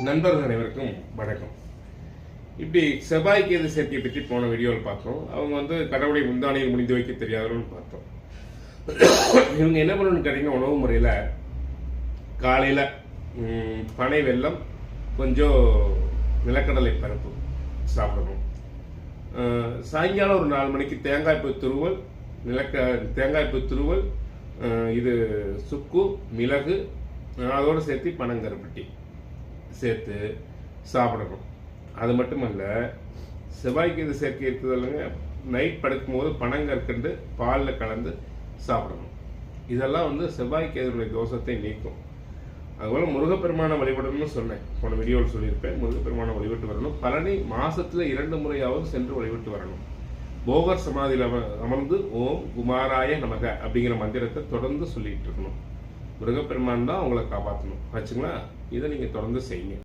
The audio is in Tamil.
நண்பர்கள் அனைவருக்கும் வணக்கம். இப்படி செவ்வாய் கேது சேர்க்கையை பற்றி போன வீடியோவில் பார்த்தோம். அவங்க கடவுளை முந்தானையில் முடிந்து வைக்க தெரியாதவர்கள் பார்த்தோம். இவங்க என்ன பண்ணணும்னு கேட்டீங்கன்னா, உணவு முறையில் காலையில் பனை வெல்லம், கொஞ்சம் நிலக்கடலை பருப்பு சாப்பிடணும். சாயங்காலம் ஒரு 4 மணிக்கு தேங்காய்பூ துருவல், தேங்காய்பூ துருவல், இது சுக்கு, மிளகு, அதோடு சேர்த்து பனங்கருப்பட்டி சேர்த்து சாப்பிடணும். அது மட்டுமல்ல, செவ்வாய்க்கு இது சேர்க்கை இருக்குது இல்லைங்க, நைட் படுக்கும்போது பனங்கற்கண்டு பாலில் கலந்து சாப்பிடணும். இதெல்லாம் செவ்வாய்க்கு எதிர்ப்புடைய தோஷத்தை நீக்கும். அதுபோல் முருகப்பெருமான வழிபடணும்னு சொன்னேன், போன வீடியோவில் சொல்லியிருப்பேன். முருகப்பெருமான வழிபட்டு வரணும். பழனி மாசத்துல 2 முறையாவது சென்று வழிபட்டு வரணும். போகர் சமாதியில் அமர்ந்து ஓம் குமாராய நமக அப்படிங்கிற மந்திரத்தை தொடர்ந்து சொல்லிட்டு இருக்கணும். முருகப்பெருமான் தான் உங்களை காப்பாற்றணும். ஆச்சுங்களா? இதை நீங்கள் தொடர்ந்து செய்யுங்க.